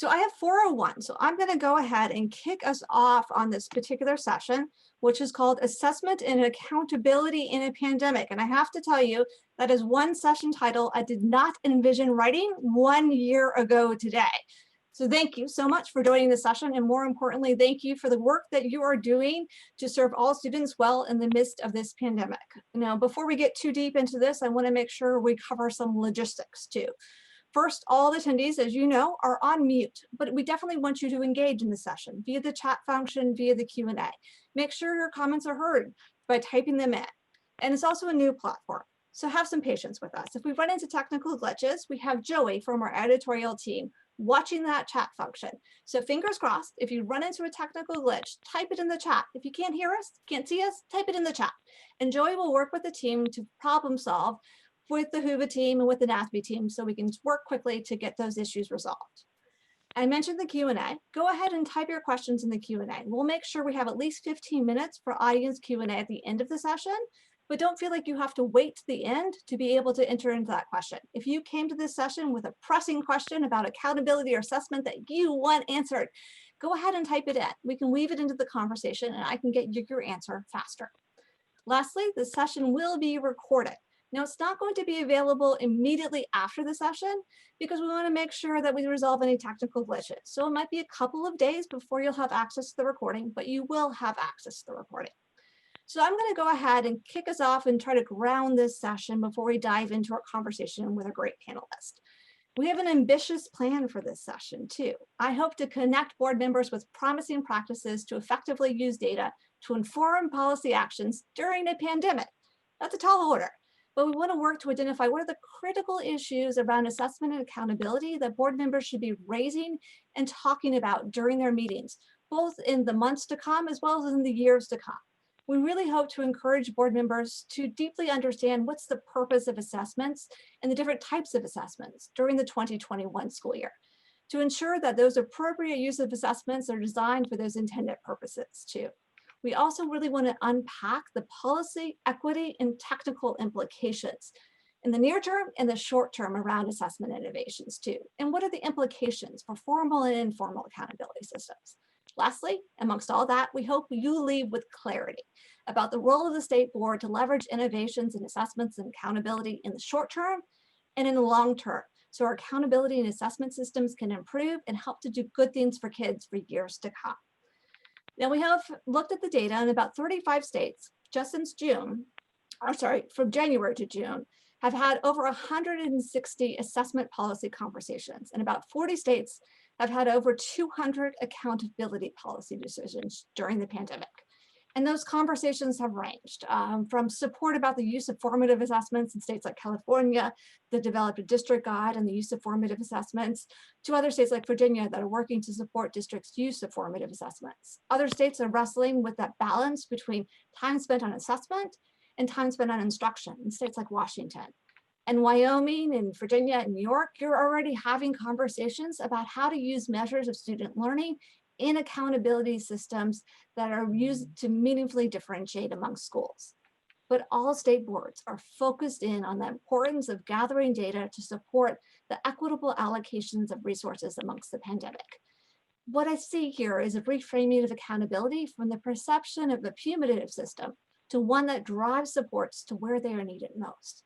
So I have 401. So I'm going to go ahead and kick us off on this particular session, which is called Assessment and Accountability in a Pandemic. And I have to tell you, that is one session title I did not envision writing 1 year ago today. So thank you so much for joining the session. And more importantly, thank you for the work that you are doing to serve all students well in the midst of this pandemic. Now, before we get too deep into this, I want to make sure we cover some logistics too. First, all attendees, as you know, are on mute, but we definitely want you to engage in the session via the chat function, via the Q&A. Make sure your comments are heard by typing them in. And it's also a new platform, so have some patience with us. If we run into technical glitches, we have Joey from our editorial team watching that chat function. So fingers crossed, if you run into a technical glitch, type it in the chat. If you can't hear us, can't see us, type it in the chat. And Joey will work with the team to problem solve with the HUVA team and with the NASBE team so we can work quickly to get those issues resolved. I mentioned the Q&A. Go ahead and type your questions in the Q&A. We'll make sure we have at least 15 minutes for audience Q&A at the end of the session, but don't feel like you have to wait to the end to be able to enter into that question. If you came to this session with a pressing question about accountability or assessment that you want answered, go ahead and type it in. We can weave it into the conversation and I can get you your answer faster. Lastly, the session will be recorded. Now, it's not going to be available immediately after the session because we want to make sure that we resolve any technical glitches. So it might be a couple of days before you'll have access to the recording, but you will have access to the recording. So I'm going to go ahead and kick us off and try to ground this session before we dive into our conversation with a great panelist. We have an ambitious plan for this session too. I hope to connect board members with promising practices to effectively use data to inform policy actions during a pandemic. That's a tall order. But we want to work to identify what are the critical issues around assessment and accountability that board members should be raising and talking about during their meetings, both in the months to come as well as in the years to come. We really hope to encourage board members to deeply understand what's the purpose of assessments and the different types of assessments during the 2021 school year, to ensure that those appropriate use of assessments are designed for those intended purposes too. We also really want to unpack the policy, equity, and technical implications in the near term and the short term around assessment innovations too. And what are the implications for formal and informal accountability systems? Lastly, amongst all that, we hope you leave with clarity about the role of the state board to leverage innovations in assessments and accountability in the short term and in the long term, so our accountability and assessment systems can improve and help to do good things for kids for years to come. Now, we have looked at the data in about 35 states just since June, or sorry, from January to June, have had over 160 assessment policy conversations, and about 40 states have had over 200 accountability policy decisions during the pandemic. And those conversations have ranged from support about the use of formative assessments in states like California that developed a district guide on the use of formative assessments, to other states like Virginia that are working to support districts' use of formative assessments. Other states are wrestling with that balance between time spent on assessment and time spent on instruction in states like Washington. And Wyoming and Virginia and New York, you're already having conversations about how to use measures of student learning in accountability systems that are used to meaningfully differentiate among schools. But all state boards are focused in on the importance of gathering data to support the equitable allocations of resources amongst the pandemic. What I see here is a reframing of accountability from the perception of a punitive system to one that drives supports to where they are needed most.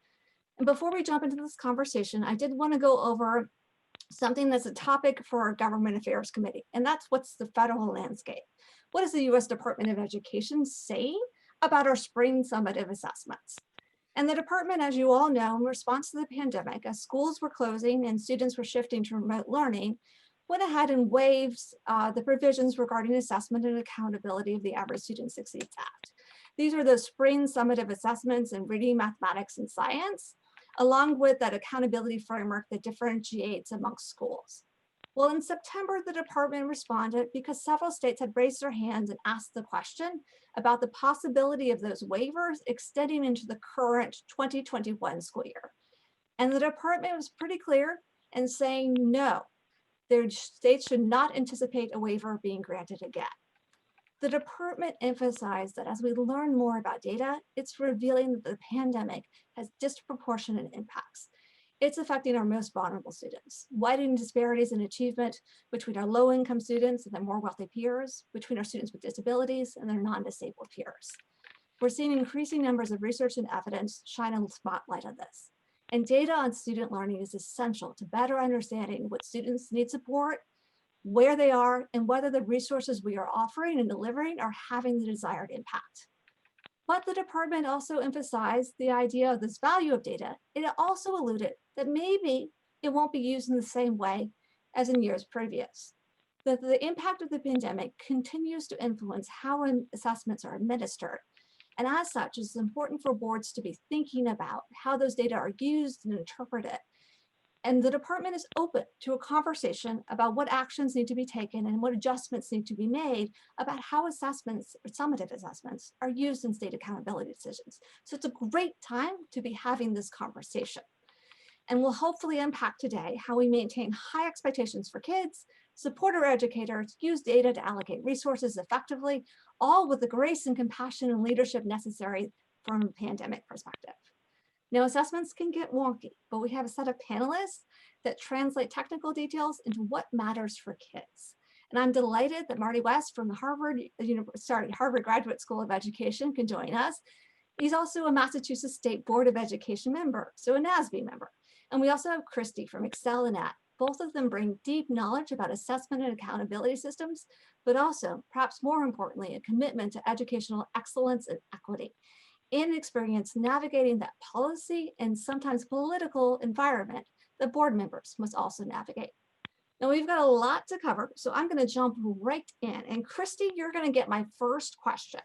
And before we jump into this conversation, I did want to go over something that's a topic for our Government Affairs Committee, and that's what's the federal landscape. What is the U.S. Department of Education saying about our spring summative assessments? And the department, as you all know, in response to the pandemic, as schools were closing and students were shifting to remote learning, went ahead and waived the provisions regarding assessment and accountability of the Average Student Succeeds Act. These are the spring summative assessments in reading, mathematics, and science, along with that accountability framework that differentiates amongst schools. Well, in September, the department responded because several states had raised their hands and asked the question about the possibility of those waivers extending into the current 2021 school year. And the department was pretty clear in saying no, their states should not anticipate a waiver being granted again. The department emphasized that as we learn more about data, it's revealing that the pandemic has disproportionate impacts. It's affecting our most vulnerable students, widening disparities in achievement between our low-income students and their more wealthy peers, between our students with disabilities and their non-disabled peers. We're seeing increasing numbers of research and evidence shine a spotlight on this. And data on student learning is essential to better understanding what students need support, where they are, and whether the resources we are offering and delivering are having the desired impact. But the department also emphasized the idea of this value of data. It also alluded that maybe it won't be used in the same way as in years previous. That the impact of the pandemic continues to influence how assessments are administered. And as such, it's important for boards to be thinking about how those data are used and interpreted. And the department is open to a conversation about what actions need to be taken and what adjustments need to be made about how assessments, or summative assessments, are used in state accountability decisions. So it's a great time to be having this conversation. And we'll hopefully unpack today how we maintain high expectations for kids, support our educators, use data to allocate resources effectively, all with the grace and compassion and leadership necessary from a pandemic perspective. Now, assessments can get wonky, but we have a set of panelists that translate technical details into what matters for kids. And I'm delighted that Marty West from the Harvard Graduate School of Education can join us. He's also a Massachusetts State Board of Education member, so a NASBE member. And we also have Christy from Excel and At. Both of them bring deep knowledge about assessment and accountability systems, but also, perhaps more importantly, a commitment to educational excellence and equity, and experience navigating that policy and sometimes political environment that board members must also navigate. Now we've got a lot to cover, so I'm going to jump right in. And Christy, you're going to get my first question.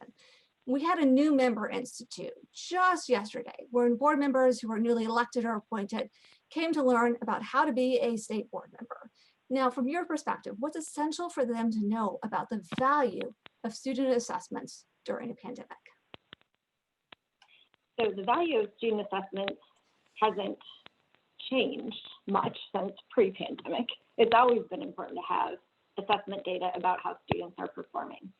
We had a new member institute just yesterday, where board members who are newly elected or appointed came to learn about how to be a state board member. Now, from your perspective, what's essential for them to know about the value of student assessments during a pandemic? So the value of student assessment hasn't changed much since pre-pandemic. It's always been important to have assessment data about how students are performing.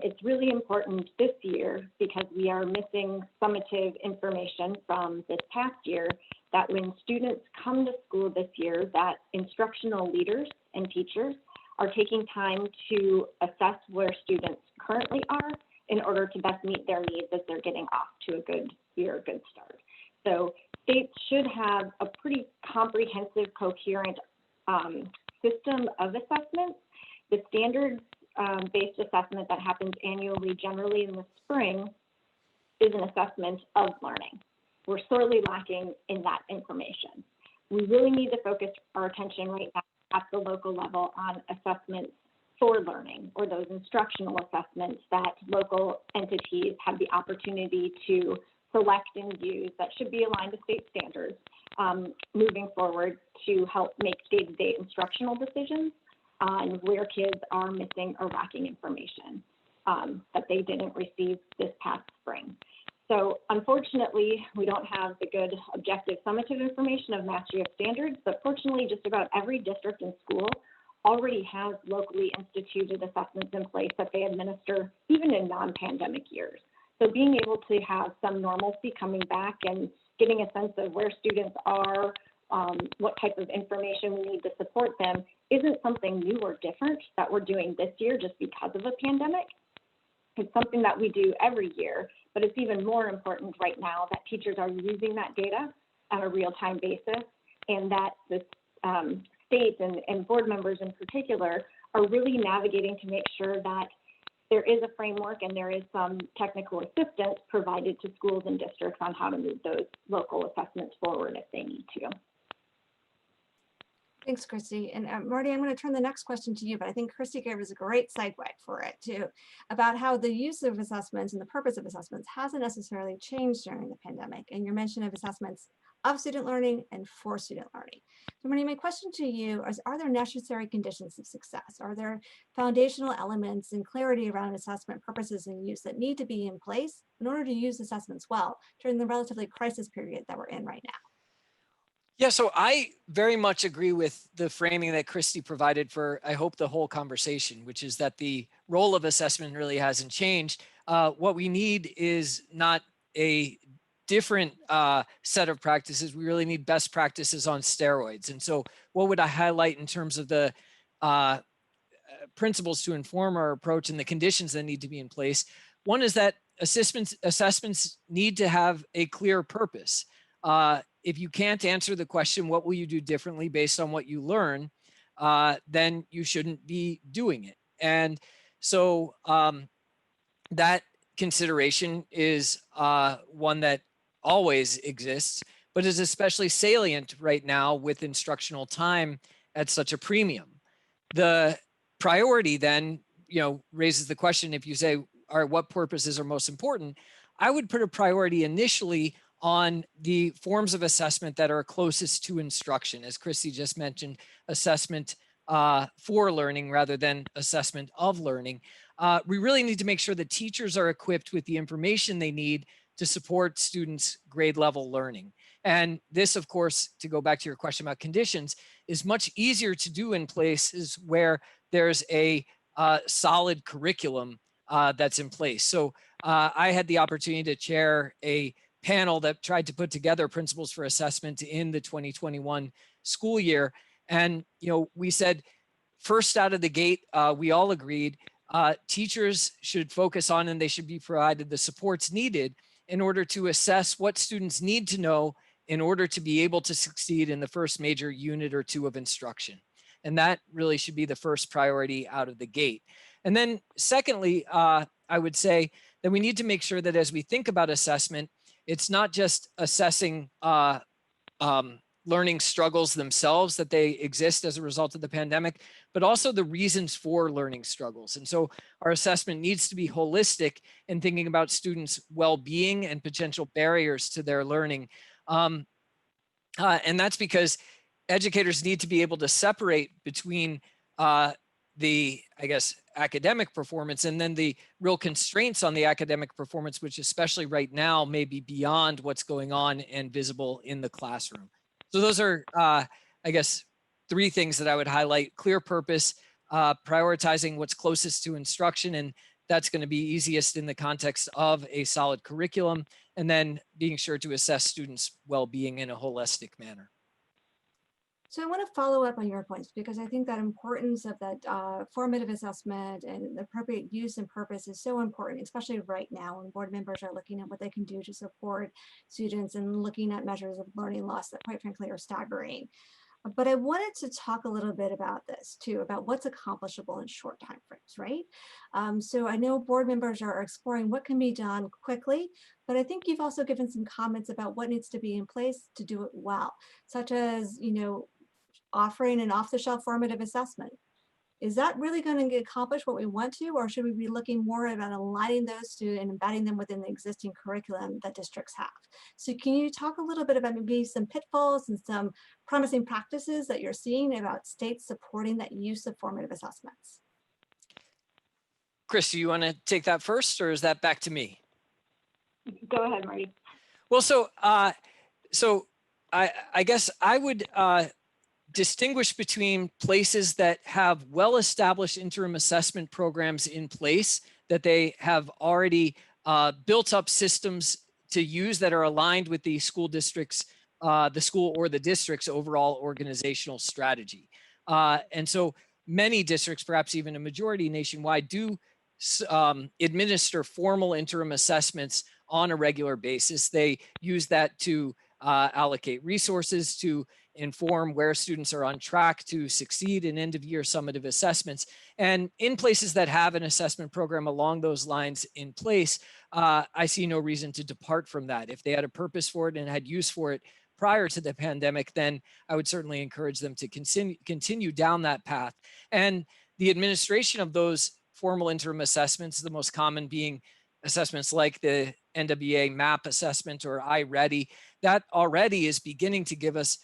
It's really important this year because we are missing summative information from this past year, that when students come to school this year, that instructional leaders and teachers are taking time to assess where students currently are in order to best meet their needs as they're getting off to a good year, a good start. So states should have a pretty comprehensive, coherent system of assessments. The standards-based assessment that happens annually, generally in the spring, is an assessment of learning. We're sorely lacking in that information. We really need to focus our attention right now at the local level on assessments for learning, or those instructional assessments that local entities have the opportunity to select and use that should be aligned to state standards moving forward to help make day-to-day instructional decisions on where kids are missing or lacking information that they didn't receive this past spring. So unfortunately, we don't have the good objective summative information of mastery of standards, but fortunately just about every district and school already has locally instituted assessments in place that they administer even in non-pandemic years. So being able to have some normalcy coming back and getting a sense of where students are, what type of information we need to support them, isn't something new or different that we're doing this year just because of a pandemic. It's something that we do every year, but it's even more important right now that teachers are using that data on a real-time basis, and that the states and board members in particular are really navigating to make sure that there is a framework and there is some technical assistance provided to schools and districts on how to move those local assessments forward if they need to. Thanks, Christy. And Marty, I'm going to turn the next question to you, but I think Christy gave us a great segue for it too, about how the use of assessments and the purpose of assessments hasn't necessarily changed during the pandemic, and your mention of assessments of student learning and for student learning. So Marty, my question to you is, are there necessary conditions of success? Are there foundational elements and clarity around assessment purposes and use that need to be in place in order to use assessments well during the relatively crisis period that we're in right now? Yeah, so I very much agree with the framing that Christy provided for, I hope, the whole conversation, which is that the role of assessment really hasn't changed. What we need is not a different set of practices. We really need best practices on steroids. And so what would I highlight in terms of the principles to inform our approach and the conditions that need to be in place? One is that assessments need to have a clear purpose. If you can't answer the question, what will you do differently based on what you learn, then you shouldn't be doing it. And so that consideration is one that always exists, but is especially salient right now with instructional time at such a premium. The priority then, raises the question, if you say, all right, what purposes are most important? I would put a priority initially on the forms of assessment that are closest to instruction. As Christy just mentioned, assessment for learning rather than assessment of learning. We really need to make sure that teachers are equipped with the information they need to support students' grade level learning. And this, of course, to go back to your question about conditions, is much easier to do in places where there's a solid curriculum that's in place. So I had the opportunity to chair a panel that tried to put together principles for assessment in the 2021 school year. And, we said, first out of the gate, we all agreed teachers should focus on, and they should be provided the supports needed in order to assess what students need to know in order to be able to succeed in the first major unit or two of instruction. And that really should be the first priority out of the gate. And then secondly, I would say that we need to make sure that as we think about assessment, it's not just assessing learning struggles themselves, that they exist as a result of the pandemic, but also the reasons for learning struggles. And so our assessment needs to be holistic in thinking about students' well-being and potential barriers to their learning. And that's because educators need to be able to separate between the, academic performance and then the real constraints on the academic performance, which especially right now may be beyond what's going on and visible in the classroom. So those are, three things that I would highlight: clear purpose, prioritizing what's closest to instruction, and that's going to be easiest in the context of a solid curriculum, and then being sure to assess students' well-being in a holistic manner. So I want to follow up on your points, because I think that importance of that formative assessment and the appropriate use and purpose is so important, especially right now when board members are looking at what they can do to support students and looking at measures of learning loss that quite frankly are staggering. But I wanted to talk a little bit about this too, about what's accomplishable in short time frames, right? So I know board members are exploring what can be done quickly, but I think you've also given some comments about what needs to be in place to do it well, such as, offering an off-the-shelf formative assessment. Is that really going to accomplish what we want to, or should we be looking more about aligning those to and embedding them within the existing curriculum that districts have? So can you talk a little bit about maybe some pitfalls and some promising practices that you're seeing about states supporting that use of formative assessments? Chris, do you want to take that first, or is that back to me? Go ahead, Marty. Well, so I guess I would distinguish between places that have well-established interim assessment programs in place, that they have already built up systems to use that are aligned with the school district's, the school or the district's overall organizational strategy. And so many districts, perhaps even a majority nationwide, do administer formal interim assessments on a regular basis. They use that to allocate resources, to inform where students are on track to succeed in end-of-year summative assessments. And in places that have an assessment program along those lines in place, I see no reason to depart from that. If they had a purpose for it and had use for it prior to the pandemic, then I would certainly encourage them to continue down that path. And the administration of those formal interim assessments, the most common being assessments like the NWA MAP assessment or iReady, that already is beginning to give us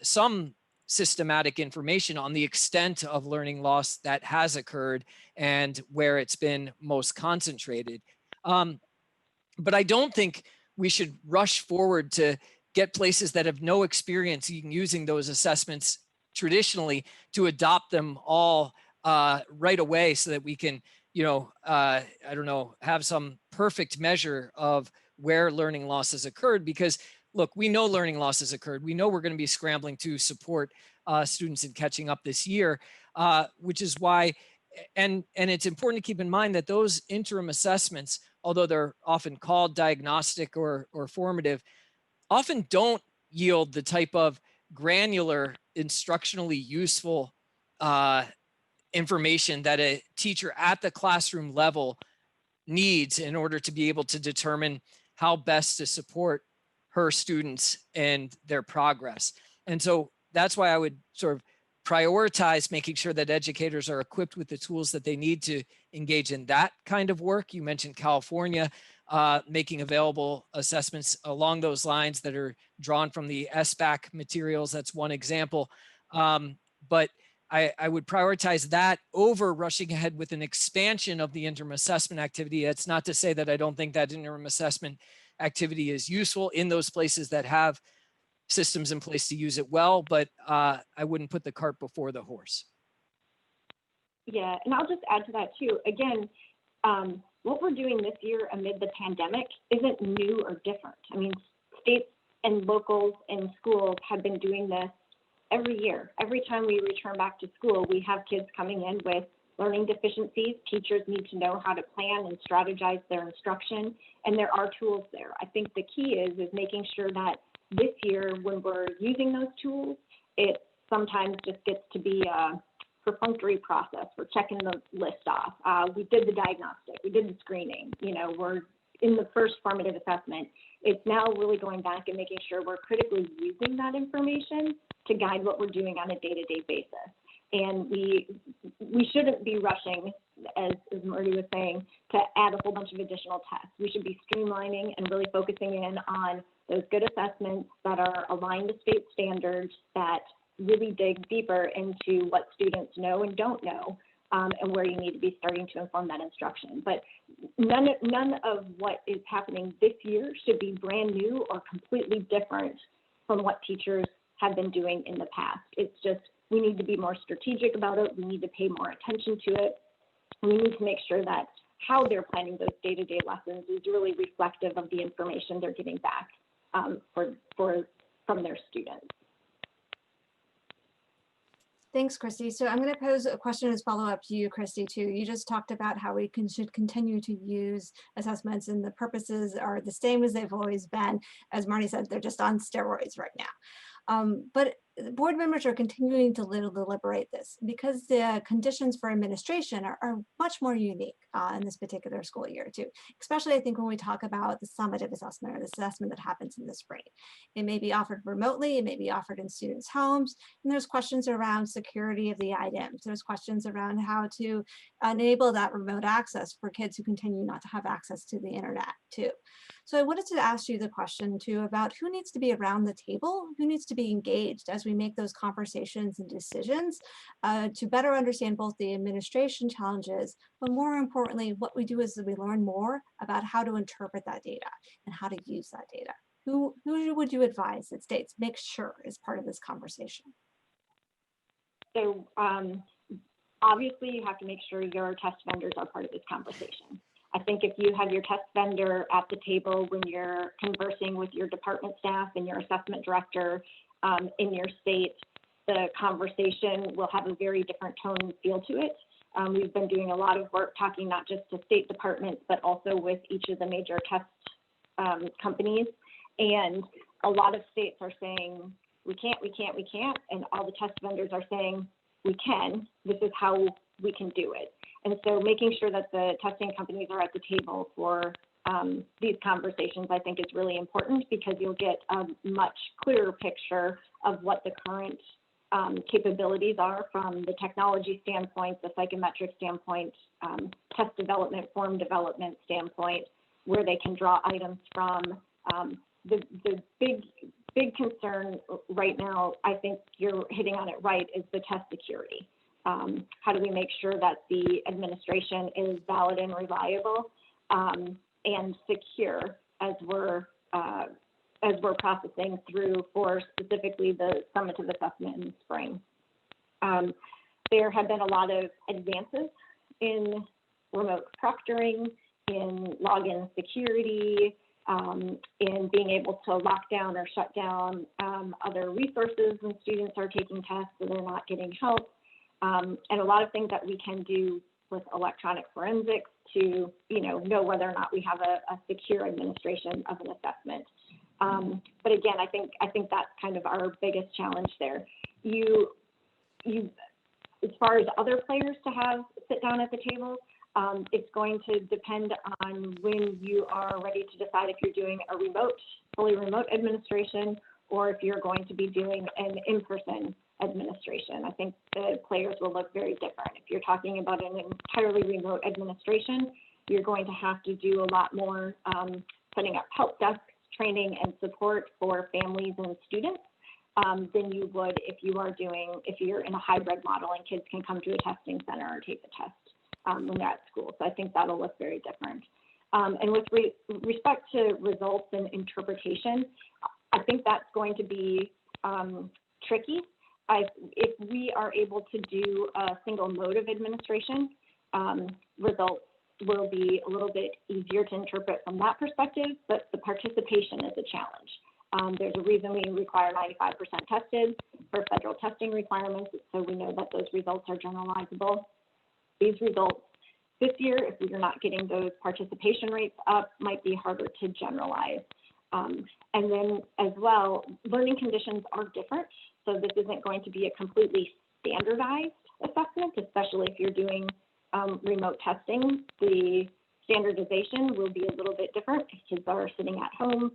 some systematic information on the extent of learning loss that has occurred and where it's been most concentrated. But I don't think we should rush forward to get places that have no experience using those assessments traditionally to adopt them all right away, so that we can, I don't know, have some perfect measure of where learning loss has occurred, because look, we know learning loss has occurred. We know we're going to be scrambling to support students in catching up this year, which is why, and it's important to keep in mind that those interim assessments, although they're often called diagnostic or formative, often don't yield the type of granular, instructionally useful information that a teacher at the classroom level needs in order to be able to determine how best to support her students and their progress. And so that's why I would sort of prioritize making sure that educators are equipped with the tools that they need to engage in that kind of work. You mentioned California making available assessments along those lines that are drawn from the SBAC materials. That's one example. But I would prioritize that over rushing ahead with an expansion of the interim assessment activity. That's not to say that I don't think that interim assessment activity is useful in those places that have systems in place to use it well, but I wouldn't put the cart before the horse. Yeah, and I'll just add to that too. Again, what we're doing this year amid the pandemic isn't new or different. I mean, states and locals and schools have been doing this every year. Every time we return back to school, we have kids coming in with learning deficiencies. Teachers need to know how to plan and strategize their instruction, and there are tools there. I think the key is making sure that this year, when we're using those tools, it sometimes just gets to be a perfunctory process. We're checking the list off. We did the diagnostic, we did the screening, you know, we're in the first formative assessment. It's now really going back and making sure we're critically using that information to guide what we're doing on a day-to-day basis. And we shouldn't be rushing, as Marty was saying, to add a whole bunch of additional tests. We should be streamlining and really focusing in on those good assessments that are aligned to state standards, that really dig deeper into what students know and don't know, and where you need to be starting to inform that instruction. But none of what is happening this year should be brand new or completely different from what teachers have been doing in the past. It's just, we need to be more strategic about it. We need to pay more attention to it. And we need to make sure that how they're planning those day-to-day lessons is really reflective of the information they're getting back from their students. Thanks, Christy. So I'm going to pose a question as follow-up to you, Christy, too. You just talked about how we should continue to use assessments, and the purposes are the same as they've always been. As Marty said, they're just on steroids right now. But board members are continuing to deliberate this because the conditions for administration are much more unique in this particular school year too, especially I think when we talk about the summative assessment or the assessment that happens in the spring. It may be offered remotely, it may be offered in students' homes, and there's questions around security of the items. There's questions around how to enable that remote access for kids who continue not to have access to the internet too. So I wanted to ask you the question too about who needs to be around the table, who needs to be engaged as we make those conversations and decisions to better understand both the administration challenges, but more importantly, what we do is we learn more about how to interpret that data and how to use that data. Who would you advise that states make sure is part of this conversation? So obviously you have to make sure your test vendors are part of this conversation. I think if you have your test vendor at the table when you're conversing with your department staff and your assessment director in your state, the conversation will have a very different tone and feel to it. We've been doing a lot of work talking not just to state departments, but also with each of the major test companies. And a lot of states are saying, we can't, and all the test vendors are saying, we can, this is how we can do it. And so making sure that the testing companies are at the table for these conversations, I think is really important, because you'll get a much clearer picture of what the current capabilities are from the technology standpoint, the psychometric standpoint, test development, form development standpoint, where they can draw items from. The big concern right now, I think you're hitting on it right, is the test security. How do we make sure that the administration is valid and reliable and secure as we're processing through for specifically the summative assessment in the spring? There have been a lot of advances in remote proctoring, in login security, in being able to lock down or shut down other resources when students are taking tests so they're not getting help, and a lot of things that we can do with electronic forensics to, know whether or not we have a secure administration of an assessment. But again, I think that's kind of our biggest challenge there. You, as far as other players to have sit down at the table, it's going to depend on when you are ready to decide if you're doing a fully remote administration, or if you're going to be doing an in-person administration. I think the players will look very different. If you're talking about an entirely remote administration, you're going to have to do a lot more setting up help desks, training, and support for families and students than you would if you're in a hybrid model and kids can come to a testing center or take the test when they're at school. So I think that'll look very different. And with respect to results and interpretation, I think that's going to be tricky. If we are able to do a single mode of administration, results will be a little bit easier to interpret from that perspective, but the participation is a challenge. There's a reason we require 95% tested for federal testing requirements, so we know that those results are generalizable. These results this year, if we are not getting those participation rates up, might be harder to generalize. And then as well, learning conditions are different. So this isn't going to be a completely standardized assessment, especially if you're doing remote testing. The standardization will be a little bit different if kids are sitting at home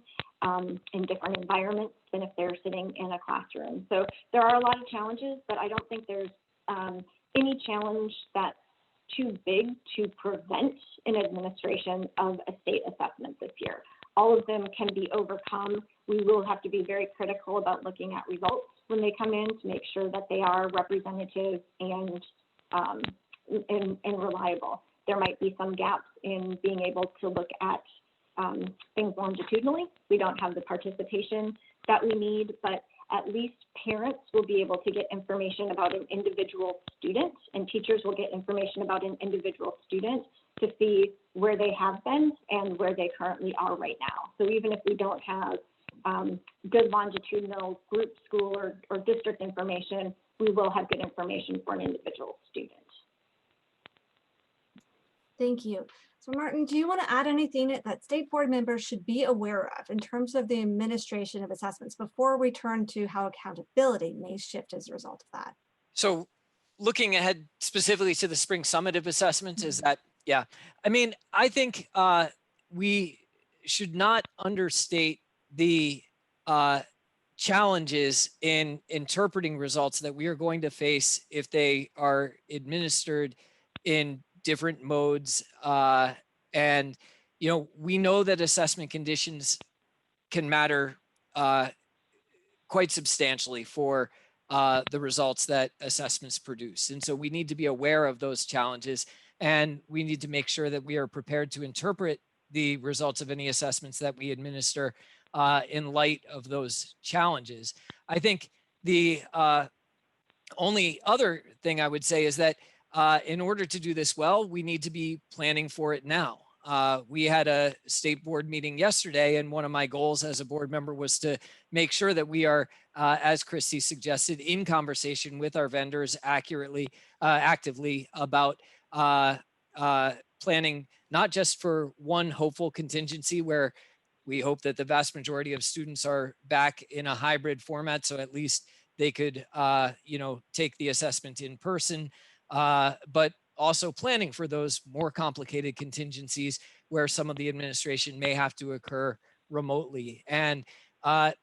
in different environments than if they're sitting in a classroom. So there are a lot of challenges, but I don't think there's any challenge that's too big to prevent an administration of a state assessment this year. All of them can be overcome. We will have to be very critical about looking at results when they come in to make sure that they are representative and reliable. There might be some gaps in being able to look at things longitudinally. We don't have the participation that we need, but at least parents will be able to get information about an individual student, and teachers will get information about an individual student to see where they have been and where they currently are right now. So even if we don't have good longitudinal group, school, or district information, we will have good information for an individual student. Thank you. So Martin, do you want to add anything that state board members should be aware of in terms of the administration of assessments before we turn to how accountability may shift as a result of that? So looking ahead specifically to the spring summative assessments, is that, yeah, I mean, I think we should not understate the challenges in interpreting results that we are going to face if they are administered in different modes. And, we know that assessment conditions can matter quite substantially for the results that assessments produce. And so we need to be aware of those challenges, and we need to make sure that we are prepared to interpret the results of any assessments that we administer in light of those challenges. I think the only other thing I would say is that in order to do this well, we need to be planning for it now. We had a state board meeting yesterday, and one of my goals as a board member was to make sure that we are, as Christy suggested, in conversation with our vendors actively about planning not just for one hopeful contingency where we hope that the vast majority of students are back in a hybrid format, so at least they could, take the assessment in person, but also planning for those more complicated contingencies where some of the administration may have to occur remotely. And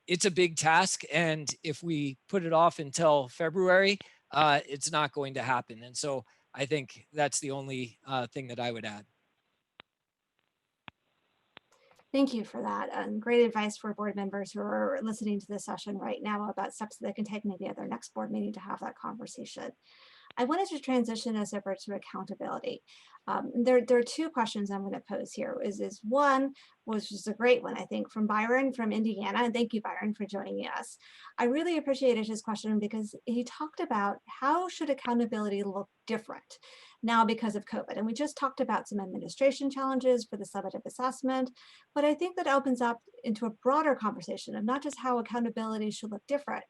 it's a big task. And if we put it off until February, it's not going to happen. And so I think that's the only thing that I would add. Thank you for that. Great advice for board members who are listening to this session right now about steps that they can take maybe at their next board meeting to have that conversation. I wanted to transition us over to accountability. There are two questions I'm going to pose here. Is one, which is a great one, I think, from Byron from Indiana. And thank you, Byron, for joining us. I really appreciated his question because he talked about how should accountability look different now because of COVID. And we just talked about some administration challenges for the summative assessment, but I think that opens up into a broader conversation of not just how accountability should look different,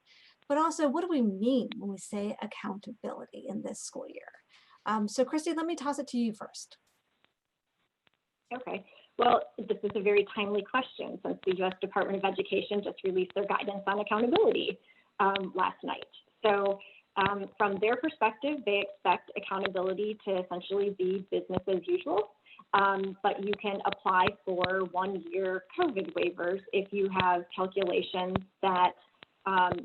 but also what do we mean when we say accountability in this school year? So Christy, let me toss it to you first. Okay, well, this is a very timely question since the U.S. Department of Education just released their guidance on accountability last night. So from their perspective, they expect accountability to essentially be business as usual, but you can apply for 1-year COVID waivers if you have calculations that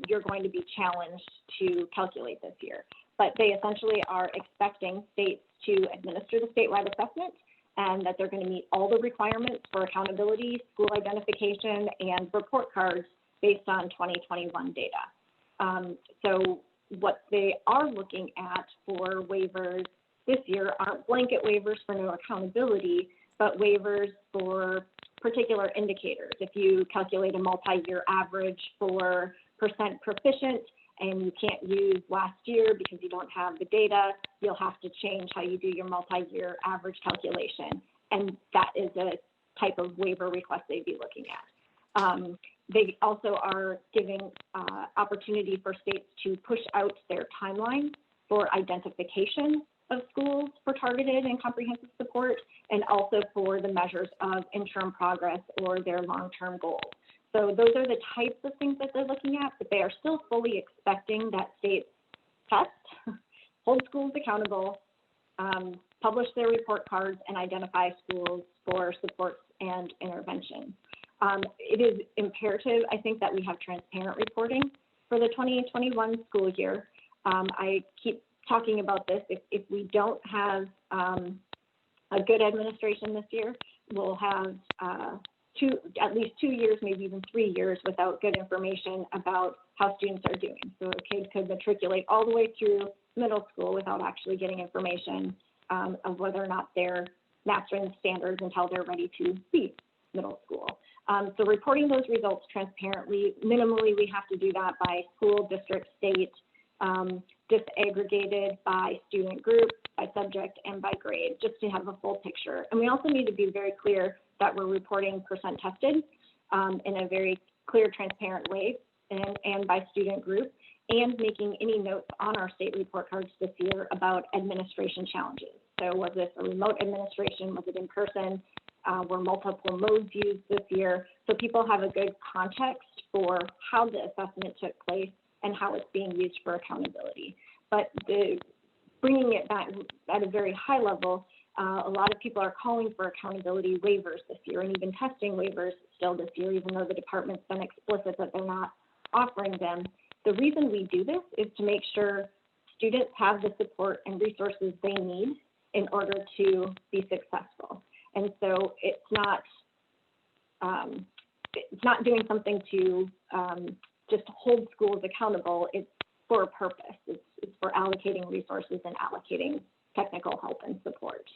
you're going to be challenged to calculate this year. But they essentially are expecting states to administer the statewide assessment and that they're going to meet all the requirements for accountability, school identification, and report cards based on 2021 data. So what they are looking at for waivers this year aren't blanket waivers for no accountability, but waivers for particular indicators. If you calculate a multi-year average for percent proficient and you can't use last year because you don't have the data, you'll have to change how you do your multi-year average calculation. And that is a type of waiver request they'd be looking at. They also are giving opportunity for states to push out their timeline for identification of schools for targeted and comprehensive support, and also for the measures of interim progress or their long-term goals. So those are the types of things that they're looking at, but they are still fully expecting that states test, hold schools accountable, publish their report cards, and identify schools for supports and intervention. It is imperative, I think, that we have transparent reporting for the 2021 school year. I keep talking about this. If we don't have a good administration this year, we'll have at least 2 years, maybe even 3 years without good information about how students are doing. So a kid could matriculate all the way through middle school without actually getting information of whether or not they're mastering standards until they're ready to leave middle school. So reporting those results transparently, minimally we have to do that by school, district, state, disaggregated by student group, by subject, and by grade, just to have a full picture. And we also need to be very clear that we're reporting percent tested in a very clear, transparent way, and by student group, and making any notes on our state report cards this year about administration challenges. So was this a remote administration? Was it in person? Were multiple modes used this year? So people have a good context for how the assessment took place and how it's being used for accountability. But bringing it back at a very high level, a lot of people are calling for accountability waivers this year, and even testing waivers still this year, even though the department's been explicit that they're not offering them. The reason we do this is to make sure students have the support and resources they need in order to be successful. And so it's not doing something to just hold schools accountable. It's for a purpose. It's for allocating resources and allocating technical help and support.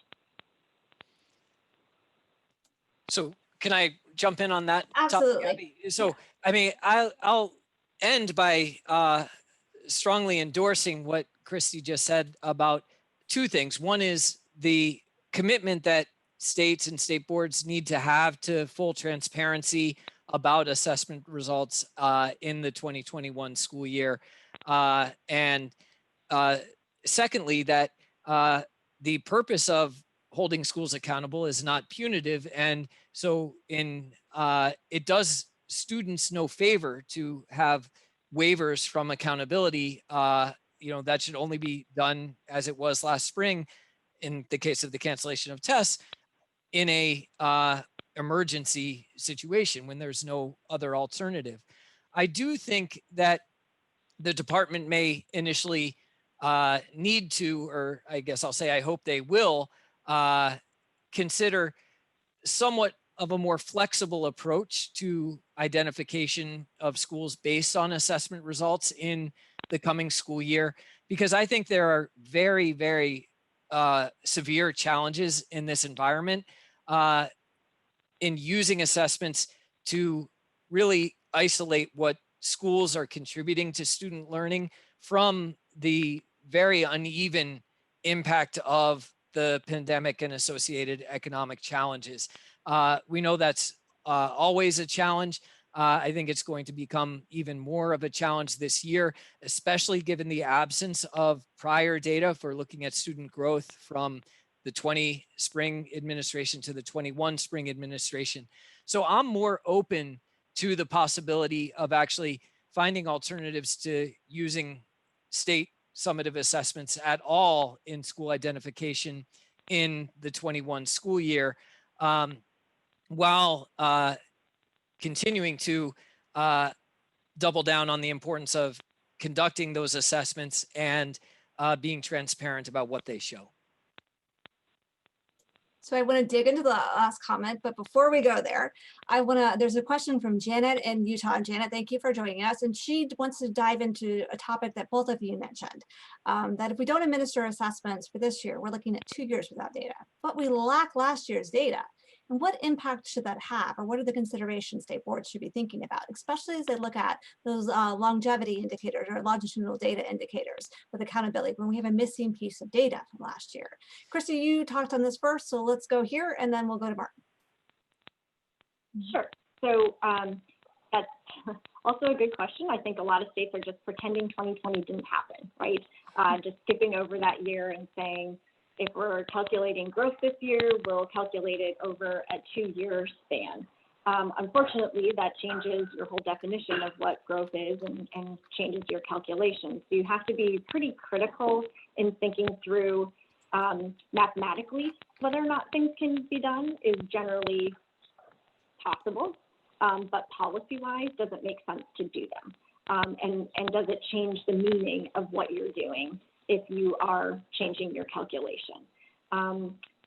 So can I jump in on that? Absolutely. Topic, Abby? So, I mean, I'll end by strongly endorsing what Christy just said about two things. One is the commitment that states and state boards need to have to full transparency about assessment results in the 2021 school year. And secondly, that the purpose of holding schools accountable is not punitive. And so it does students no favor to have waivers from accountability. That should only be done as it was last spring in the case of the cancellation of tests in a emergency situation when there's no other alternative. I do think that the department may initially need to, or I guess I'll say I hope they will, consider somewhat of a more flexible approach to identification of schools based on assessment results in the coming school year, because I think there are very, very severe challenges in this environment in using assessments to really isolate what schools are contributing to student learning from the very uneven impact of the pandemic and associated economic challenges. We know that's always a challenge. I think it's going to become even more of a challenge this year, especially given the absence of prior data for looking at student growth from the 20 spring administration to the 21 spring administration. So I'm more open to the possibility of actually finding alternatives to using state summative assessments at all in school identification in the 21 school year, while continuing to double down on the importance of conducting those assessments and being transparent about what they show. So I want to dig into the last comment, but before we go there, there's a question from Janet in Utah. Janet, thank you for joining us. And she wants to dive into a topic that both of you mentioned, that if we don't administer assessments for this year, we're looking at 2 years without data, but we lack last year's data. And what impact should that have? Or what are the considerations state boards should be thinking about, especially as they look at those longevity indicators or longitudinal data indicators with accountability when we have a missing piece of data from last year? Christy, you talked on this first, so let's go here and then we'll go to Martin. Sure. So that's also a good question. I think a lot of states are just pretending 2020 didn't happen, right? Just skipping over that year and saying, if we're calculating growth this year, we'll calculate it over a 2-year span. Unfortunately, that changes your whole definition of what growth is and changes your calculations. So you have to be pretty critical in thinking through mathematically whether or not things can be done is generally possible, but policy-wise, does it make sense to do them? And does it change the meaning of what you're doing if you are changing your calculation?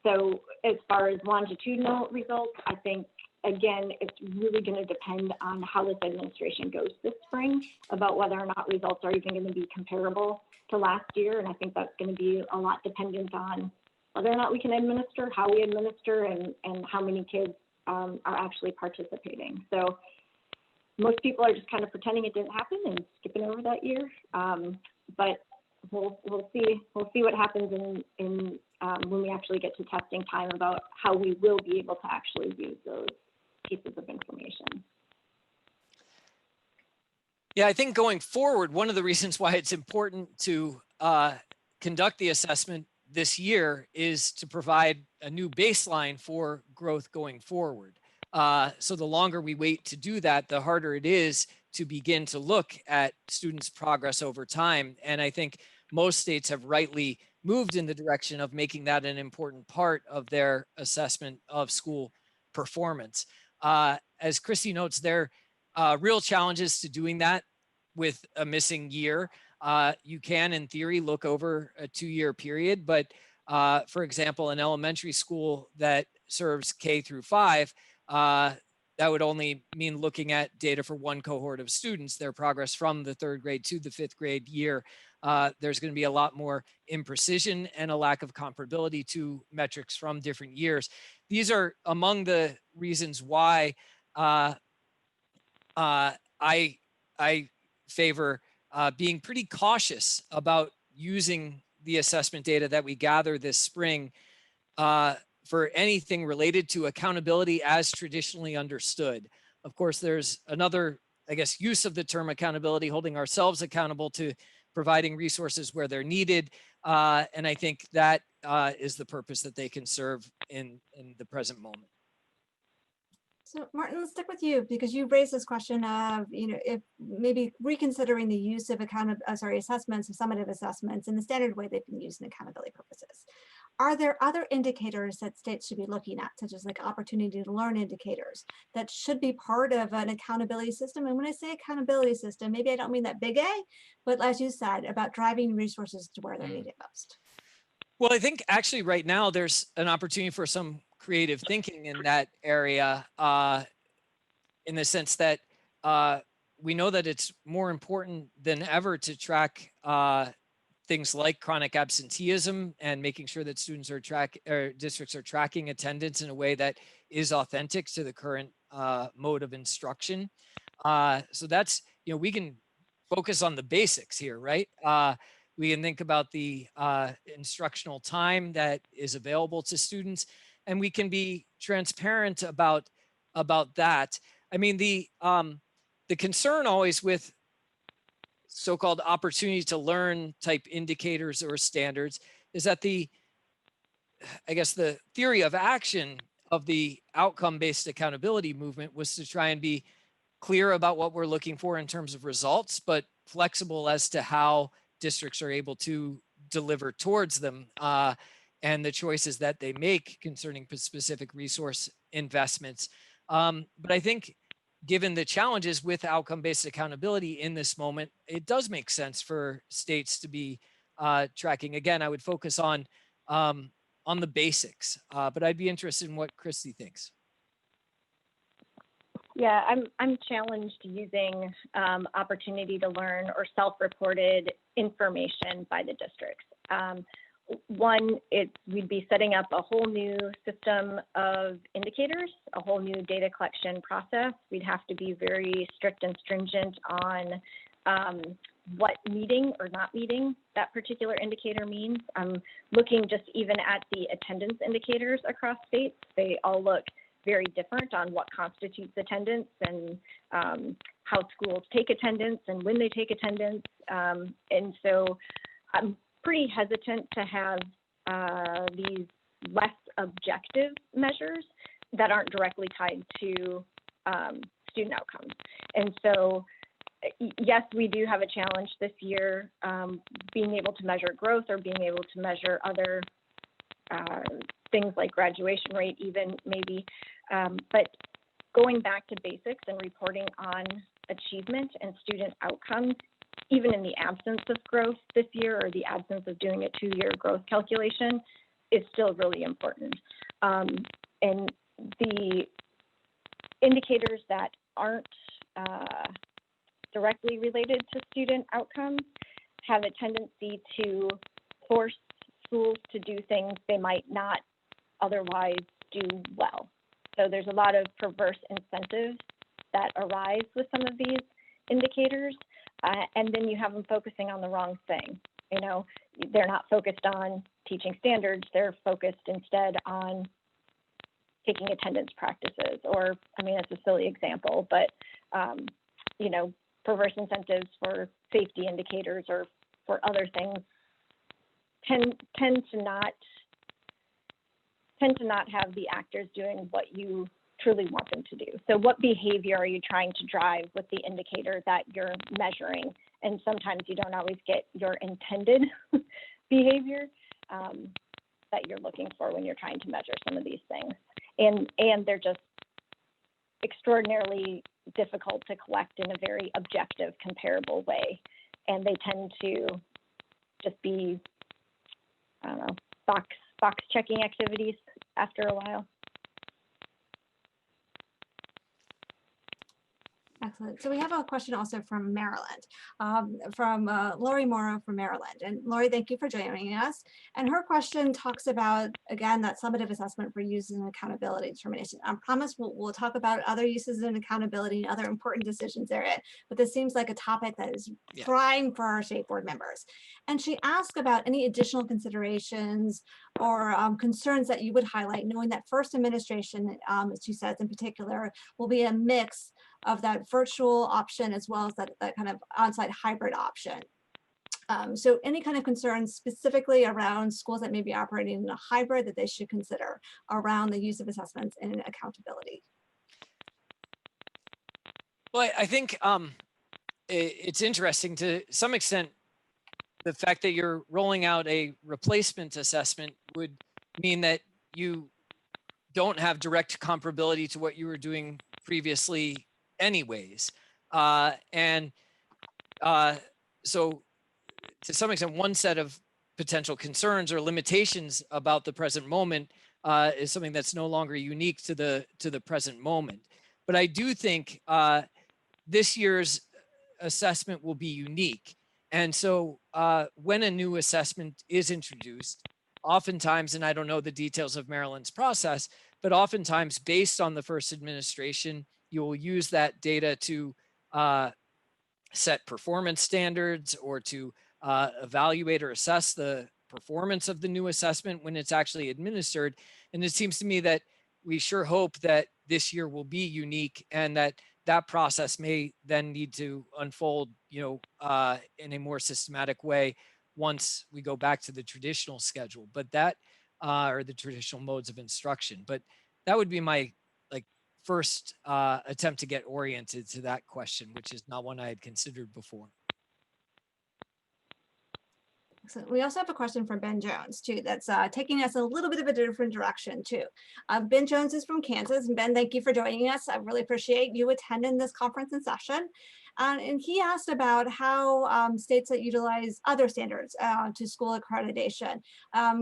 So as far as longitudinal results, I think, again, it's really going to depend on how this administration goes this spring about whether or not results are even going to be comparable to last year. And I think that's going to be a lot dependent on whether or not we can administer, how we administer, and how many kids are actually participating. So most people are just kind of pretending it didn't happen and skipping over that year. But we'll see what happens in when we actually get to testing time about how we will be able to actually use those pieces of information. Yeah, I think going forward, one of the reasons why it's important to conduct the assessment this year is to provide a new baseline for growth going forward. So the longer we wait to do that, the harder it is to begin to look at students' progress over time. And I think most states have rightly moved in the direction of making that an important part of their assessment of school performance. As Christy notes, there are real challenges to doing that with a missing year. You can, in theory, look over a 2-year period, but for example, an elementary school that serves K through 5, that would only mean looking at data for one cohort of students, their progress from the 3rd grade to the 5th grade year. There's going to be a lot more imprecision and a lack of comparability to metrics from different years. These are among the reasons why I favor being pretty cautious about using the assessment data that we gather this spring for anything related to accountability as traditionally understood. Of course, there's another, I guess, use of the term accountability, holding ourselves accountable to providing resources where they're needed. And I think that is the purpose that they can serve in the present moment. So Martin, let's stick with you because you raised this question of, if maybe reconsidering the use of assessments, of summative assessments in the standard way they've been used in accountability purposes. Are there other indicators that states should be looking at, such as like opportunity to learn indicators that should be part of an accountability system? And when I say accountability system, maybe I don't mean that big A, but as you said, about driving resources to where they're needed most. Well, I think actually right now there's an opportunity for some creative thinking in that area, in the sense that we know that it's more important than ever to track things like chronic absenteeism and making sure that students are districts are tracking attendance in a way that is authentic to the current mode of instruction. So that's, we can focus on the basics here, right? We can think about the instructional time that is available to students, and we can be transparent about that. I mean, the concern always with so-called opportunity to learn type indicators or standards is that I guess the theory of action of the outcome-based accountability movement was to try and be clear about what we're looking for in terms of results, but flexible as to how districts are able to deliver towards them and the choices that they make concerning specific resource investments. But I think given the challenges with outcome-based accountability in this moment, it does make sense for states to be tracking. Again, I would focus on the basics, but I'd be interested in what Christy thinks. Yeah, I'm challenged using opportunity to learn or self-reported information by the districts. One, we'd be setting up a whole new system of indicators, a whole new data collection process. We'd have to be very strict and stringent on what meeting or not meeting that particular indicator means. I'm looking just even at the attendance indicators across states. They all look very different on what constitutes attendance and how schools take attendance and when they take attendance. And so I'm pretty hesitant to have these less objective measures that aren't directly tied to student outcomes. And so, yes, we do have a challenge this year, being able to measure growth or being able to measure other things like graduation rate even maybe, but going back to basics and reporting on achievement and student outcomes, even in the absence of growth this year or the absence of doing a 2-year growth calculation, is still really important. And the indicators that aren't directly related to student outcomes have a tendency to force schools to do things they might not otherwise do well. So there's a lot of perverse incentives that arise with some of these indicators, and then you have them focusing on the wrong thing. You know, they're not focused on teaching standards, they're focused instead on taking attendance practices, or, I mean, it's a silly example, but, you know, perverse incentives for safety indicators or for other things tend to not have the actors doing what you truly want them to do. So what behavior are you trying to drive with the indicator that you're measuring? And sometimes you don't always get your intended behavior that you're looking for when you're trying to measure some of these things. And they're just extraordinarily difficult to collect in a very objective, comparable way. And they tend to just be, I don't know, box checking activities after a while. Excellent. So we have a question also from Maryland, from Lori Morrow from Maryland. And Lori, thank you for joining us. And her question talks about, again, that summative assessment for use in accountability determination. I promise we'll talk about other uses in accountability and other important decisions therein, but this seems like a topic that is prime for our state board members. And she asked about any additional considerations or concerns that you would highlight, knowing that first administration, as she says in particular, will be a mix of that virtual option as well as that kind of on-site hybrid option. So any kind of concerns specifically around schools that may be operating in a hybrid that they should consider around the use of assessments and accountability? Well, I think it's interesting to some extent. The fact that you're rolling out a replacement assessment would mean that you don't have direct comparability to what you were doing previously anyways. So to some extent, one set of potential concerns or limitations about the present moment is something that's no longer unique to the present moment. But I do think this year's assessment will be unique. And so when a new assessment is introduced, oftentimes, and I don't know the details of Maryland's process, but oftentimes based on the first administration, you will use that data to set performance standards or to evaluate or assess the performance of the new assessment when it's actually administered. And it seems to me that we sure hope that this year will be unique and that that process may then need to unfold, in a more systematic way once we go back to the traditional schedule, but that, or the traditional modes of instruction. But that would be my first attempt to get oriented to that question, which is not one I had considered before. So we also have a question from Ben Jones too, that's taking us a little bit of a different direction too. Ben Jones is from Kansas, and Ben, thank you for joining us. I really appreciate you attending this conference and session. And he asked about how states that utilize other standards to school accreditation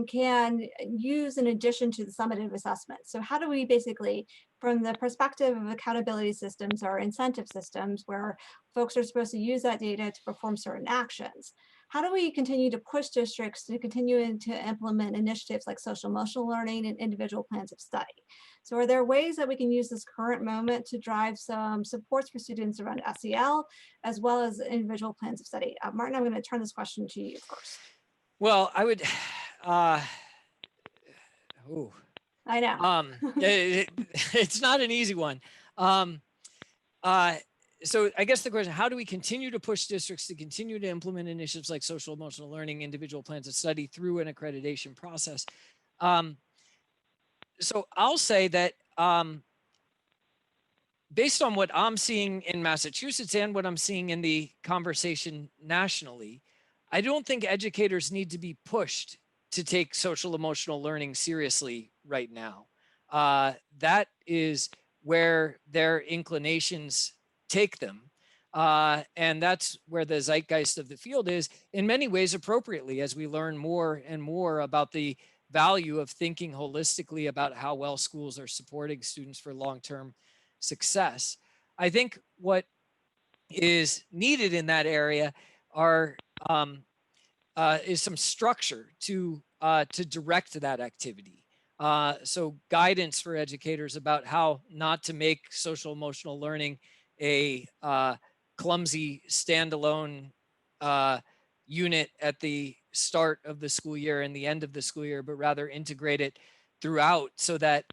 can use in addition to the summative assessment. So how do we basically, from the perspective of accountability systems or incentive systems where folks are supposed to use that data to perform certain actions, how do we continue to push districts to continue to implement initiatives like social emotional learning and individual plans of study? So are there ways that we can use this current moment to drive some supports for students around SEL as well as individual plans of study? Martin, I'm going to turn this question to you first. Well, I would, I know. it's not an easy one. So I guess the question, how do we continue to push districts to continue to implement initiatives like social emotional learning, individual plans of study through an accreditation process? So I'll say that based on what I'm seeing in Massachusetts and what I'm seeing in the conversation nationally, I don't think educators need to be pushed to take social emotional learning seriously right now. That is where their inclinations take them. And that's where the zeitgeist of the field is, in many ways appropriately, as we learn more and more about the value of thinking holistically about how well schools are supporting students for long-term success. I think what is needed in that area is some structure to direct that activity. So guidance for educators about how not to make social emotional learning a clumsy standalone unit at the start of the school year and the end of the school year, but rather integrate it throughout so that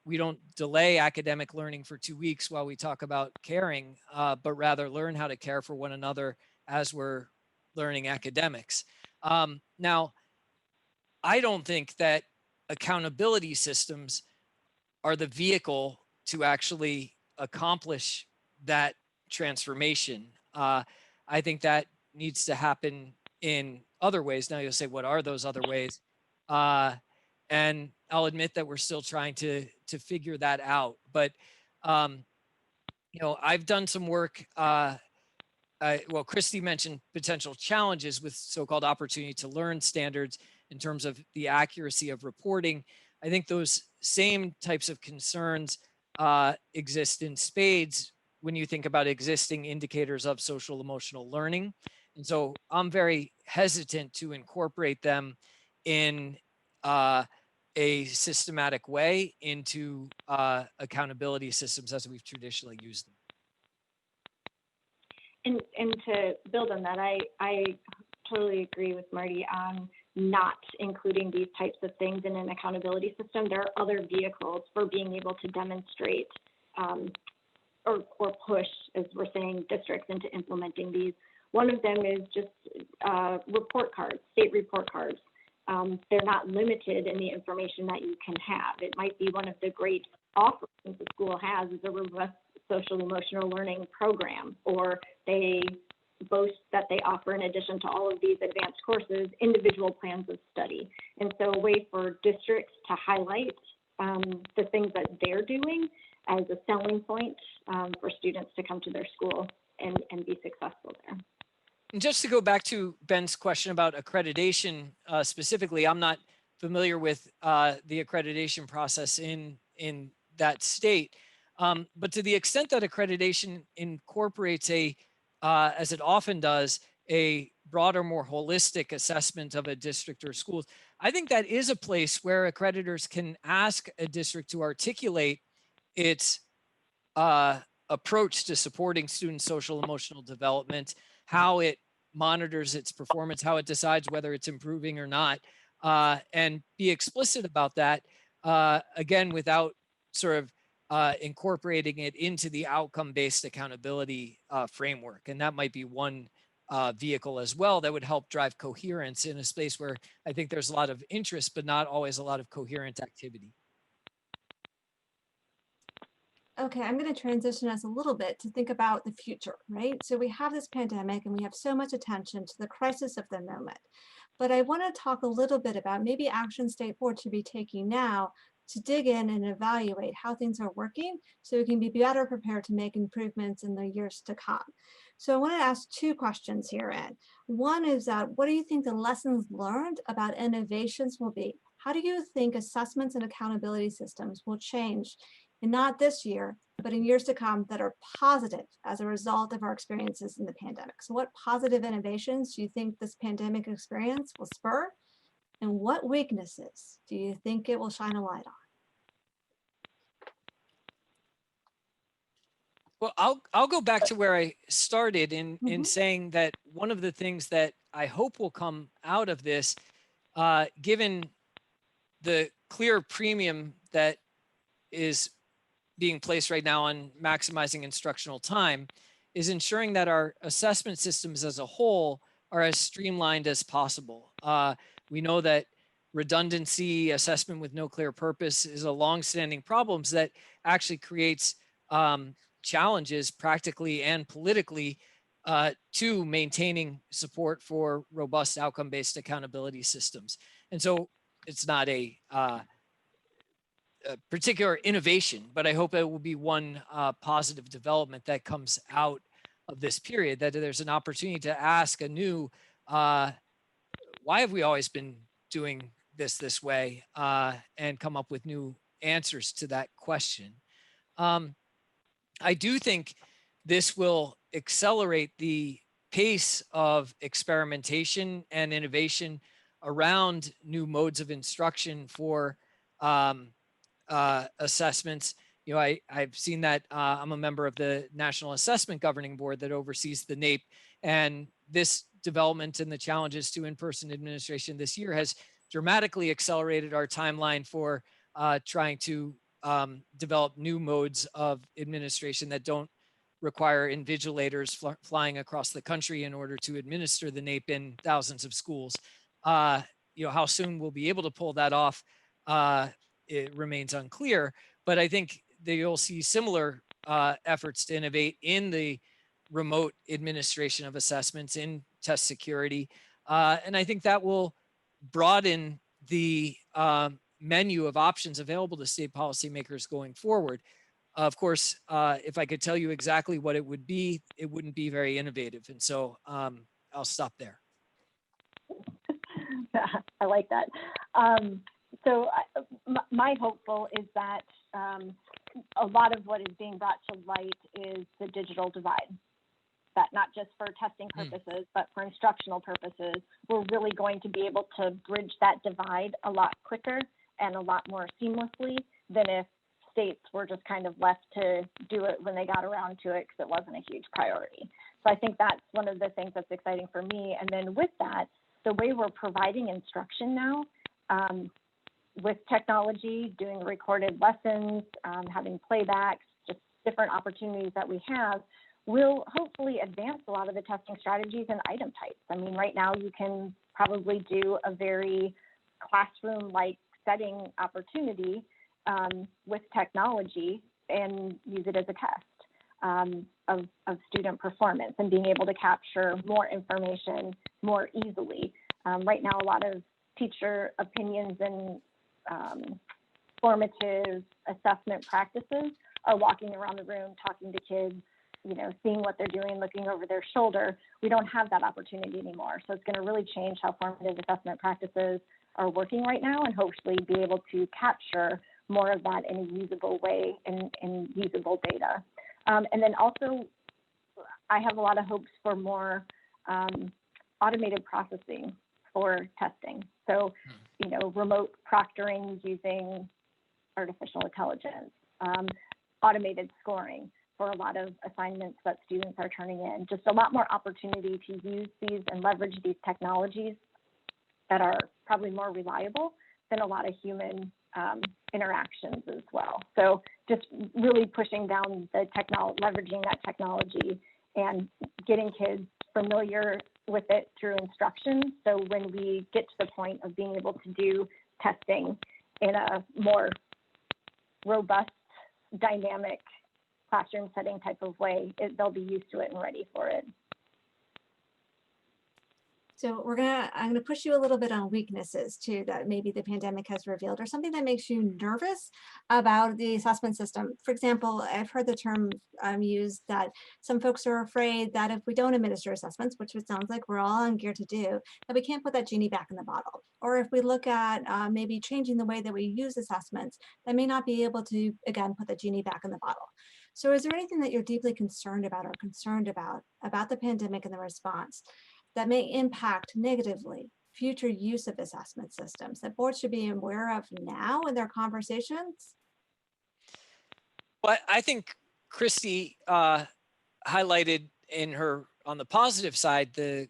we don't delay academic learning for 2 weeks while we talk about caring, but rather learn how to care for one another as we're learning academics. Now, I don't think that accountability systems are the vehicle to actually accomplish that transformation. I think that needs to happen in other ways. Now you'll say, what are those other ways? And I'll admit that we're still trying to figure that out. But I've done some work. Well, Christy mentioned potential challenges with so-called opportunity to learn standards in terms of the accuracy of reporting. I think those same types of concerns exist in spades when you think about existing indicators of social emotional learning. And so I'm very hesitant to incorporate them in a systematic way into accountability systems as we've traditionally used them. And to build on that, I totally agree with Marty on not including these types of things in an accountability system. There are other vehicles for being able to demonstrate or push, as we're saying, districts into implementing these. One of them is just report cards, state report cards. They're not limited in the information that you can have. It might be one of the great offerings the school has is a robust social emotional learning program, or they boast that they offer, in addition to all of these advanced courses, individual plans of study. And so a way for districts to highlight the things that they're doing as a selling point for students to come to their school and be successful there. And just to go back to Ben's question about accreditation specifically, I'm not familiar with the accreditation process in that state. But to the extent that accreditation incorporates a as it often does, a broader, more holistic assessment of a district or schools. I think that is a place where accreditors can ask a district to articulate its approach to supporting student social emotional development, how it monitors its performance, how it decides whether it's improving or not, and be explicit about that, again, without sort of incorporating it into the outcome-based accountability framework. And that might be one vehicle as well that would help drive coherence in a space where I think there's a lot of interest, but not always a lot of coherent activity. Okay, I'm going to transition us a little bit to think about the future, right? So we have this pandemic and we have so much attention to the crisis of the moment. But I want to talk a little bit about maybe actions State Board should be taking now to dig in and evaluate how things are working so we can be better prepared to make improvements in the years to come. So I want to ask two questions here, Ed. One is what do you think the lessons learned about innovations will be? How do you think assessments and accountability systems will change, and not this year, but in years to come, that are positive as a result of our experiences in the pandemic? So what positive innovations do you think this pandemic experience will spur? And what weaknesses do you think it will shine a light on? Well, I'll go back to where I started in saying that one of the things that I hope will come out of this, given the clear premium that is being placed right now on maximizing instructional time, is ensuring that our assessment systems as a whole are as streamlined as possible. We know that redundancy, assessment with no clear purpose, is a longstanding problem that actually creates challenges practically and politically to maintaining support for robust outcome-based accountability systems. And so it's not a particular innovation, but I hope it will be one positive development that comes out of this period, that there's an opportunity to ask anew, why have we always been doing this way, and come up with new answers to that question. I do think this will accelerate the pace of experimentation and innovation around new modes of instruction for assessments. You know, I've seen that. I'm a member of the National Assessment Governing Board that oversees the NAEP, and this development and the challenges to in-person administration this year has dramatically accelerated our timeline for trying to develop new modes of administration that don't require invigilators flying across the country in order to administer the NAEP in thousands of schools. You know, how soon we'll be able to pull that off, it remains unclear, but I think that you'll see similar efforts to innovate in the remote administration of assessments, in test security. And I think that will broaden the menu of options available to state policymakers going forward. Of course, if I could tell you exactly what it would be, it wouldn't be very innovative. And so I'll stop there. I like that. So my hopeful is that a lot of what is being brought to light is the digital divide. That not just for testing purposes, but for instructional purposes, we're really going to be able to bridge that divide a lot quicker and a lot more seamlessly than if states were just kind of left to do it when they got around to it because it wasn't a huge priority. So I think that's one of the things that's exciting for me. And then with that, the way we're providing instruction now, with technology, doing recorded lessons, having playbacks, just different opportunities that we have, will hopefully advance a lot of the testing strategies and item types. I mean, right now you can probably do a very classroom-like setting opportunity with technology and use it as a test of student performance and being able to capture more information more easily. Right now, a lot of teacher opinions and formative assessment practices are walking around the room, talking to kids, you know, seeing what they're doing, looking over their shoulder. We don't have that opportunity anymore. So it's going to really change how formative assessment practices are working right now, and hopefully be able to capture more of that in a usable way and usable data. And then also, I have a lot of hopes for more automated processing for testing. So, you know, remote proctoring using artificial intelligence, automated scoring for a lot of assignments that students are turning in. Just a lot more opportunity to use these and leverage these technologies that are probably more reliable than a lot of human interactions as well. So just really pushing down the leveraging that technology and getting kids familiar with it through instruction. So when we get to the point of being able to do testing in a more robust, dynamic classroom setting type of way, they'll be used to it and ready for it. So I'm gonna push you a little bit on weaknesses too, that maybe the pandemic has revealed, or something that makes you nervous about the assessment system. For example, I've heard the term used that some folks are afraid that if we don't administer assessments, which it sounds like we're all on gear to do, that we can't put that genie back in the bottle. Or if we look at maybe changing the way that we use assessments, that may not be able to, again, put the genie back in the bottle. So is there anything that you're deeply concerned about the pandemic and the response that may impact negatively future use of assessment systems that boards should be aware of now in their conversations? Well, I think Christy highlighted on the positive side, the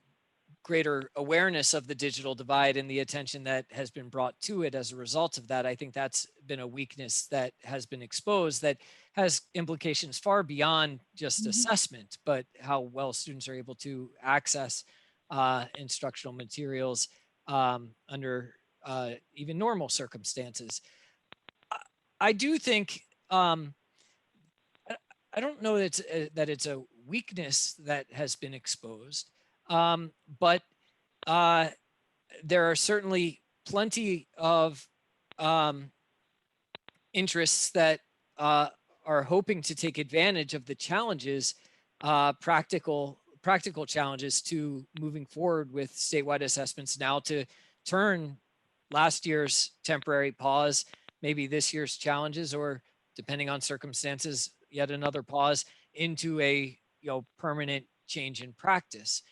greater awareness of the digital divide and the attention that has been brought to it as a result of that. I think that's been a weakness that has been exposed that has implications far beyond just assessment, but how well students are able to access instructional materials under even normal circumstances. I do think, I don't know that it's a weakness that has been exposed, but there are certainly plenty of interests that are hoping to take advantage of the challenges, practical challenges to moving forward with statewide assessments now, to turn last year's temporary pause, maybe this year's challenges, or depending on circumstances, yet another pause, into a permanent change in practice.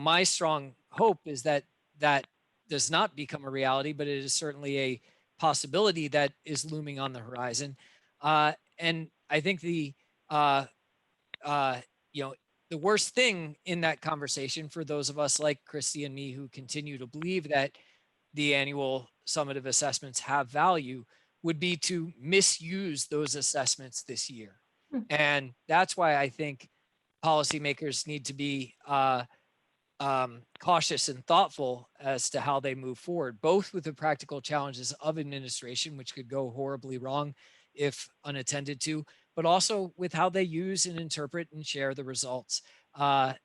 My strong hope is that that does not become a reality, but it is certainly a possibility that is looming on the horizon. And I think the worst thing in that conversation for those of us like Christy and me who continue to believe that the annual summative assessments have value would be to misuse those assessments this year. And that's why I think policymakers need to be cautious and thoughtful as to how they move forward, both with the practical challenges of administration, which could go horribly wrong if unattended to, but also with how they use and interpret and share the results. So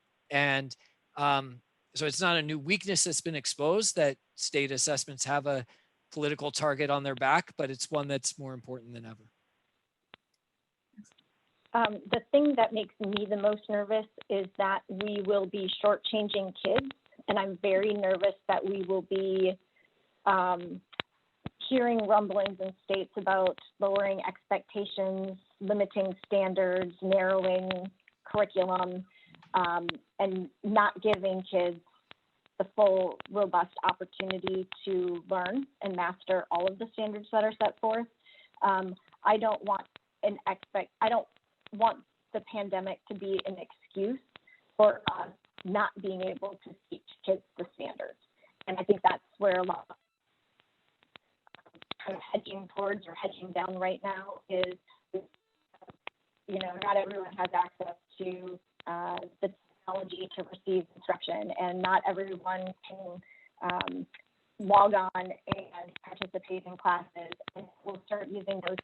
it's not a new weakness that's been exposed, that state assessments have a political target on their back, but it's one that's more important than ever. The thing that makes me the most nervous is that we will be shortchanging kids, and I'm very nervous that we will be hearing rumblings in states about lowering expectations, limiting standards, narrowing curriculum, and not giving kids the full, robust opportunity to learn and master all of the standards that are set forth. I don't want the pandemic to be an excuse for us not being able to teach kids the standards. And I think that's where a lot of kind of hedging towards or hedging down right now is, not everyone has access to the technology to receive instruction, and not everyone can log on and participate in classes. And we'll start using those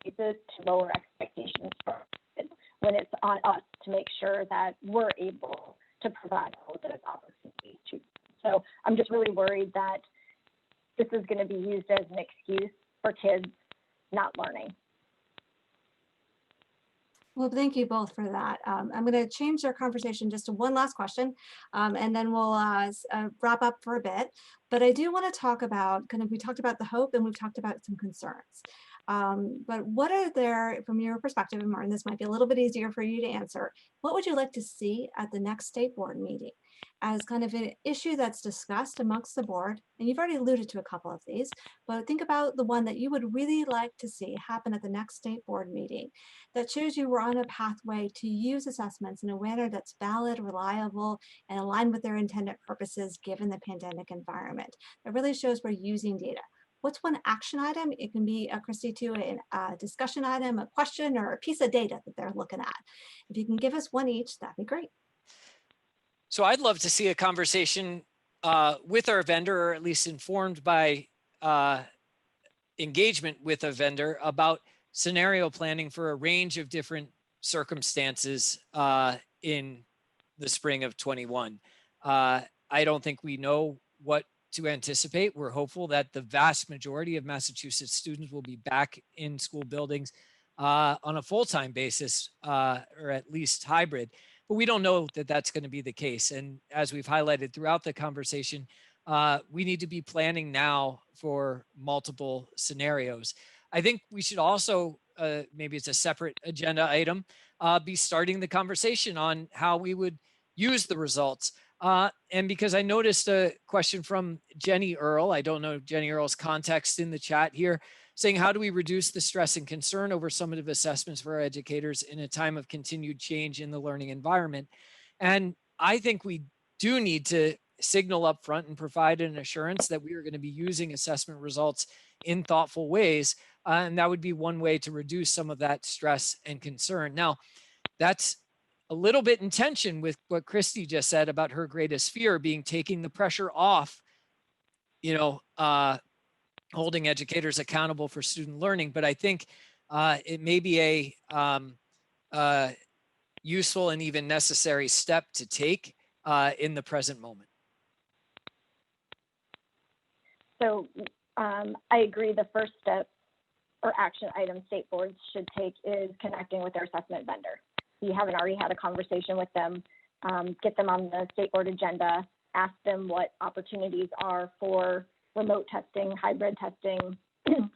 cases to lower expectations for kids, when it's on us to make sure that we're able to provide all of those opportunities to. So I'm just really worried that this is going to be used as an excuse for kids not learning. Well, thank you both for that. I'm going to change our conversation just to one last question, and then we'll wrap up for a bit. But I do want to talk about we talked about the hope, and we've talked about some concerns. But what are there, from your perspective, and Martin, this might be a little bit easier for you to answer, what would you like to see at the next state board meeting as kind of an issue that's discussed amongst the board? And you've already alluded to a couple of these, but think about the one that you would really like to see happen at the next state board meeting that shows you we're on a pathway to use assessments in a manner that's valid, reliable, and aligned with their intended purposes given the pandemic environment. That really shows we're using data. What's one action item? It can be, Christy, too, a discussion item, a question, or a piece of data that they're looking at. If you can give us one each, that'd be great. So I'd love to see a conversation with our vendor, or at least informed by engagement with a vendor about scenario planning for a range of different circumstances in the spring of 21. I don't think we know what to anticipate. We're hopeful that the vast majority of Massachusetts students will be back in school buildings on a full-time basis, or at least hybrid. But we don't know that that's going to be the case. And as we've highlighted throughout the conversation, we need to be planning now for multiple scenarios. I think we should also, maybe it's a separate agenda item, be starting the conversation on how we would use the results. And because I noticed a question from Jenny Earl, I don't know Jenny Earl's context in the chat here, saying, how do we reduce the stress and concern over summative assessments for our educators in a time of continued change in the learning environment? And I think we do need to signal up front and provide an assurance that we are going to be using assessment results in thoughtful ways. And that would be one way to reduce some of that stress and concern. Now, that's a little bit in tension with what Christy just said about her greatest fear being taking the pressure off, holding educators accountable for student learning. But I think it may be a useful and even necessary step to take in the present moment. So I agree. The first step or action item state boards should take is connecting with their assessment vendor. If you haven't already had a conversation with them, get them on the state board agenda, ask them what opportunities are for remote testing, hybrid testing,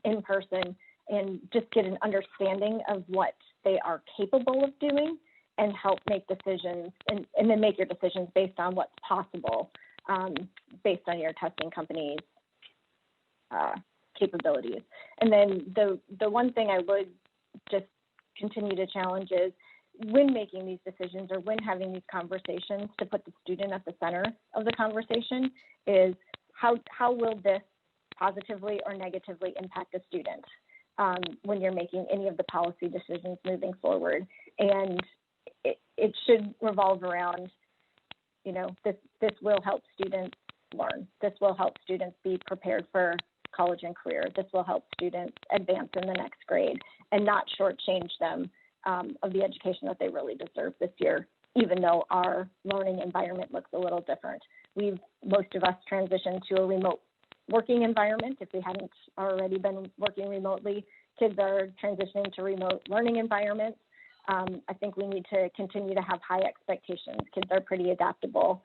in person, and just get an understanding of what they are capable of doing and help make decisions, and then make your decisions based on what's possible, based on your testing company's capabilities. And then the one thing I would just continue to challenge is, when making these decisions or when having these conversations, to put the student at the center of the conversation, is how will this positively or negatively impact a student when you're making any of the policy decisions moving forward. And it should revolve around, this will help students learn. This will help students be prepared for college and career. This will help students advance in the next grade and not shortchange them of the education that they really deserve this year, even though our learning environment looks a little different. Most of us transitioned to a remote working environment. If we hadn't already been working remotely, kids are transitioning to remote learning environments. I think we need to continue to have high expectations. Kids are pretty adaptable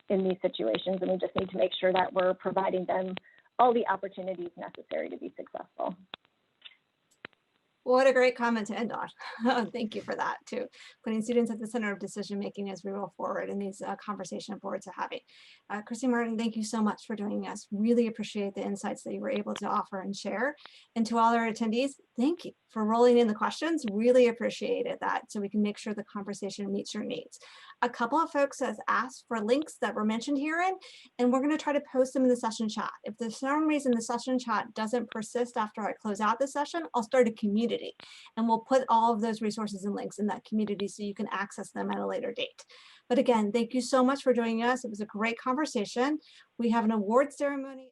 in these situations, and we just need to make sure that we're providing them all the opportunities necessary to be successful. What a great comment to end on. Thank you for that, too. Putting students at the center of decision making as we roll forward in these conversation boards are having. Christy, Martin, thank you so much for joining us. Really appreciate the insights that you were able to offer and share. And to all our attendees, thank you for rolling in the questions. Really appreciated that, so we can make sure the conversation meets your needs. A couple of folks has asked for links that were mentioned herein, and we're going to try to post them in the session chat. If for some reason the session chat doesn't persist after I close out the session, I'll start a community, and we'll put all of those resources and links in that community so you can access them at a later date. But again, thank you so much for joining us. It was a great conversation. We have an award ceremony.